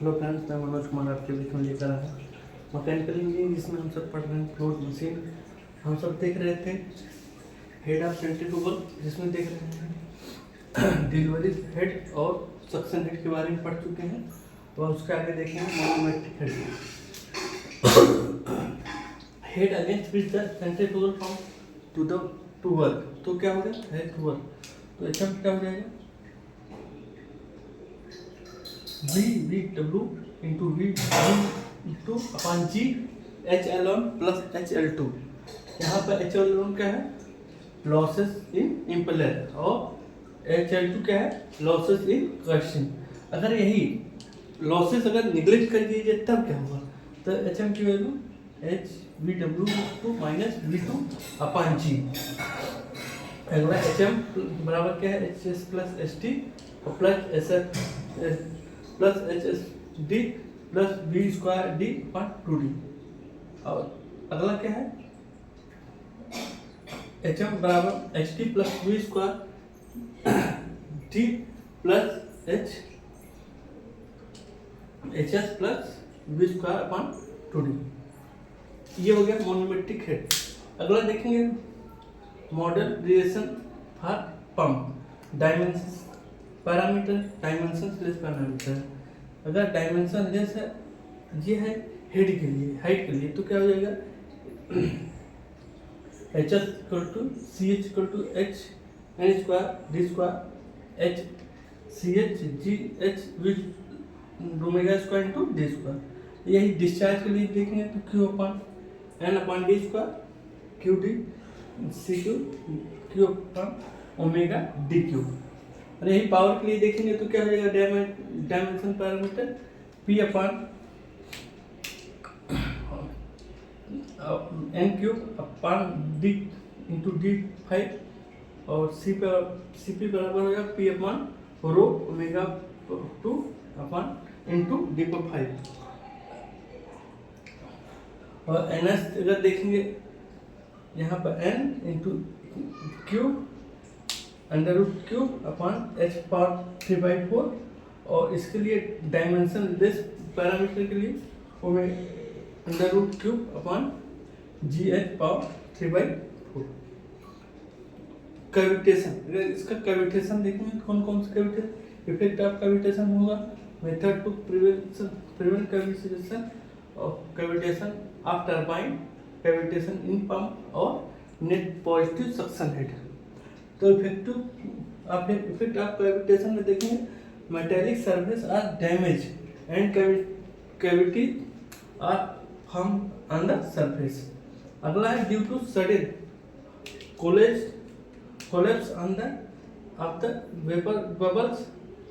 Hello friends, मैं मनोज कुमार आपके बीच में लेकर आया मैकेनिकल इंजीनियरिंग, जिसमें हम सब पढ़ रहे हैं फ्लूइड मशीन। हम सब देख रहे थे हेड ऑफ सेंट्रीफ्यूगल, जिसमें देख रहे हैं डिलीवरी हेड और सक्शन हेड के बारे में पढ़ चुके हैं। तो उसके आगे देखेंगे manometric head against which the centrifugal form to work. तो क्या हो गया, हेड टू वर्क। तो अच्छा क्या हो जाएगा, V into V into upon G HL1 plus HL2। यहाँ पर HL1 क्या है, लॉसेस इन इम्पेलर, और HL2 क्या है, लॉसेस इन कर्शन। अगर यही लॉसेस अगर निगलेक्ट कर दिए जाए तब क्या होगा, तो HM की value HVW minus V2 upon g. अगला HM बराबर क्या है, HS प्लस ST और plus SF plus HSD plus V square D upon 2D। और अगला क्या है, HM बराबर HT plus V square D plus HS plus V square upon 2D। ये हो गया मोनोमेट्रिक हेड। अगला देखेंगे model relation for pump, dimension parameter, dimensionless parameter. अगर डायमेंशन लेस है, ये है हेड के लिए, हाइट के लिए, तो क्या हो जाएगा, HS equal to CH equal to H N square D square H CH GH with omega square into D square. यही डिस्चार्ज के लिए देखेंगे तो Q upon N upon D square QD CQ Q upon omega DQ। और यही power के लिए देखेंगे तो क्या हो जाएगा, dimension parameter P upon N cube upon D into D5, और CP बराबर हो जाएगा P upon rho omega 2 upon into D5। और NS अगर देखेंगे यहाँ पर N into cube under root cube upon H power 3/4, और इसके लिए डायमेंशन लेस पैरामीटर के लिए under root cube upon GH power 3/4। Cavitation, अगर इसका कैविटेशन देखेंगे तो कौन कौन सा कैविटेशन इफेक्ट ऑफ कैविटेशन होगा, method to prevent cavitation of cavitation of turbine, cavitation in pump और नेट पॉजिटिव सक्शन हेड। तो इफेक्ट ऑफ कैविटेशन में देखेंगे metallic surface are damage and cavity are form on the surface. अगला है due to sudden collapse on the of the vapour bubbles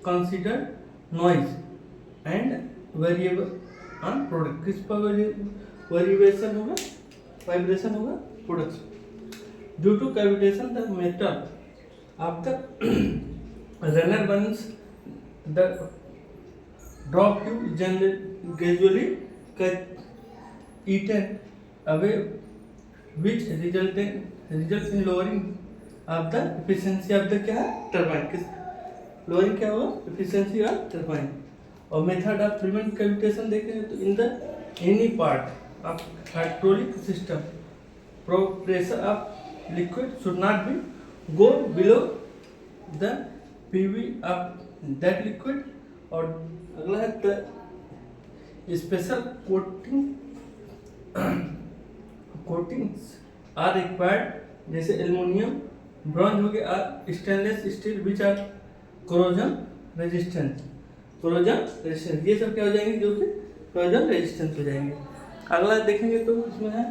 considered noise and variable on product. किस पर variation होगा, vibration होगा product. Due to cavitation the metal of the runner burns, the drop tube gradually eaten away, which results in lowering of the efficiency of the क्या turbine। lowering क्या होगा, efficiency of turbine। और method of prevent cavitation देखें तो in the any part of hydraulic system, pressure of liquid should not be go below the PV of that liquid। और अगला है special coatings are required, जैसे aluminium bronze हो गया, stainless steel which are corrosion resistant. ये सब क्या हो जाएंगे, जो कि कोरोजन रेजिस्टेंस हो जाएंगे। अगला देखेंगे तो इसमें है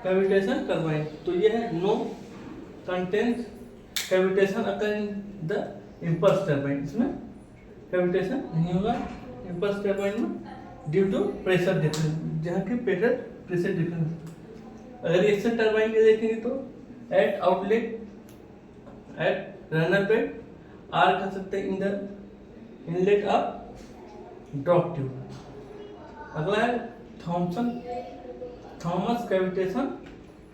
कैविटेशन टरबाइन। तो ये है no content cavitation occur in the impulse turbine, इसमें कैविटेशन नहीं होगा इम्पल्स टरबाइन में ड्यू टू प्रेशर डिफरेंस, जहाँ की प्रेशर डिफरेंस। अगर एक्शन टरबाइन में देखेंगे तो at outlet at runner bed are कर सकते हैं in the inlet of drop tube. अगला है Thomas cavitation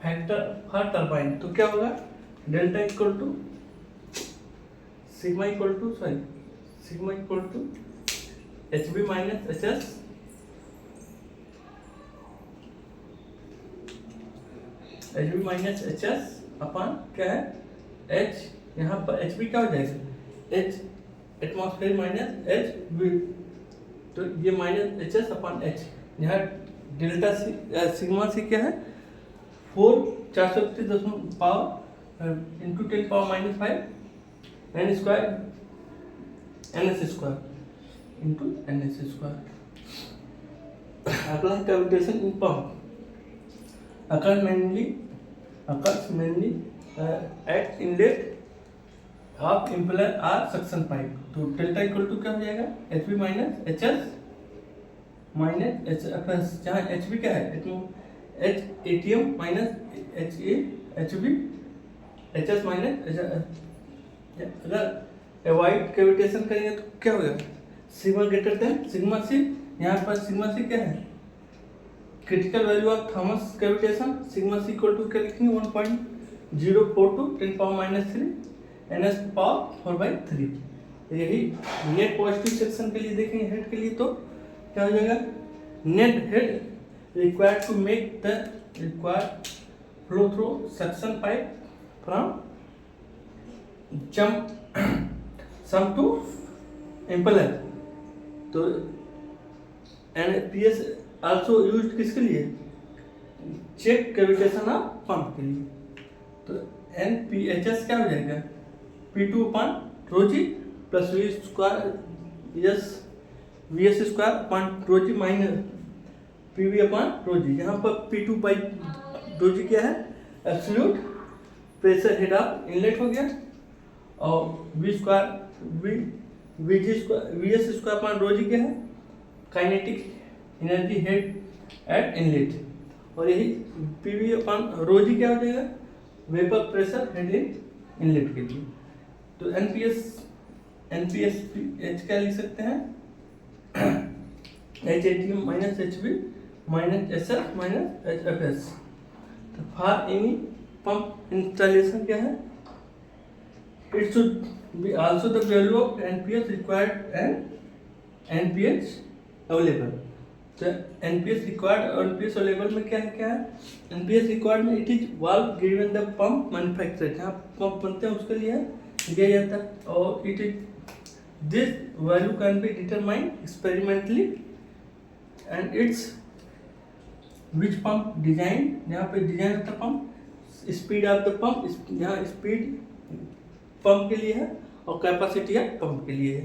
factor for turbine. तो क्या होगा, delta equal to sigma equal to HB minus HS HB minus HS अपन क्या है H, यहाँ पर HB क्या हो जाएगा H एटमॉस्फेयर माइनस HB, तो ये माइनस HS अपन H, यहाँ डेल्टा सिग्मा सी क्या है 431 power into 10 power minus 5 n square NS square into NS square. अगला cavitation in pump occurs mainly at inlet of impeller or suction pipe, तो delta equal to क्या हो जाएगा HB minus HS minus HS, जहाँ HB क्या है H ATM minus HA HB HS minus, अगर avoid cavitation करेंगे तो क्या होगा sigma greater than sigma C, यहाँ पर सिग्मा सी क्या है critical value of Thomas cavitation, sigma C equal to क्या लिखेंगे 1.042 10 पावर माइनस 3 NS पावर 4/3। यही नेट पॉजिटिव सेक्शन के लिए देखेंगे हेड के लिए तो क्या हो जाएगा net head required to make the required flow through suction pipe from jump sum to impeller, तो NPS आल्सो यूज्ड किसके लिए चेक कैविटेशन ऑफ पंप के लिए, तो NPHS क्या हो जाएगा P2 upon rho g plus V square yes VS square upon rho g minus PV upon rho g, यहाँ पर P2 बाई rho g क्या है absolute pressure head of inlet हो गया, और V square VG square VS square upon rho g क्या है kinetic energy head at inlet, और यही PV अपन रो जी क्या हो जाएगा vapour pressure head in inlet के लिए, तो NPS H क्या लिख सकते हैं HATM minus HB minus SF minus HFS। तो फॉर एनी पंप इंस्टॉलेशन क्या है it should be also the value of NPS required and NPH available, तो NPS रिक्वायर्ड और NPS अवेलेबल में क्या है NPS रिक्वायर्ड में it is valve given the pump manufacture, जहाँ पंप बनते हैं उसके लिए दिया जाता है, और it is this value can be determined experimentally and it's which pump design, यहाँ पे डिजाइन होता है pump speed of the pump, यहाँ स्पीड पंप के लिए है और कैपेसिटी है पंप के लिए है,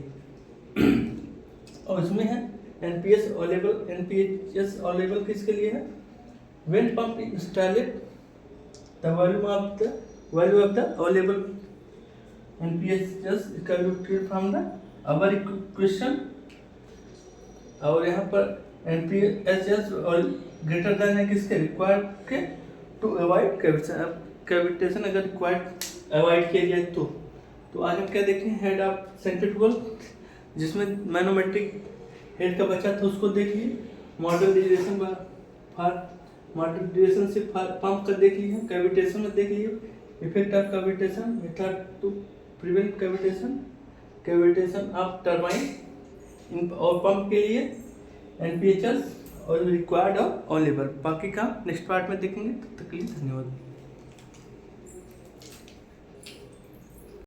और इसमें है NPS अवेलेबल किसके लिए है when pump is installed the value of the available NPS just calculated from the above equation, और यहाँ पर NPS और ग्रेटर देन है किसके रिक्वायर्ड के टू अवॉइड कैविटेशन, अब कैविटेशन अगर रिक्वायर्ड अवॉइड किया जाए तो आज हम क्या देखें हेड ऑफ सेंट्रीफ्यूगल, जिसमें मैनोमेट्रिक हेड का बचा था उसको देख लिए, मॉडल ड्यूरेशन से पंप का देख लिए, कैविटेशन में देख लिए effect of cavitation, method to prevent cavitation of turbine और पंप के लिए NPHS और रिक्वायर्ड और अवेलेबल, बाकी का नेक्स्ट पार्ट में देखेंगे, तब तक के लिए धन्यवाद।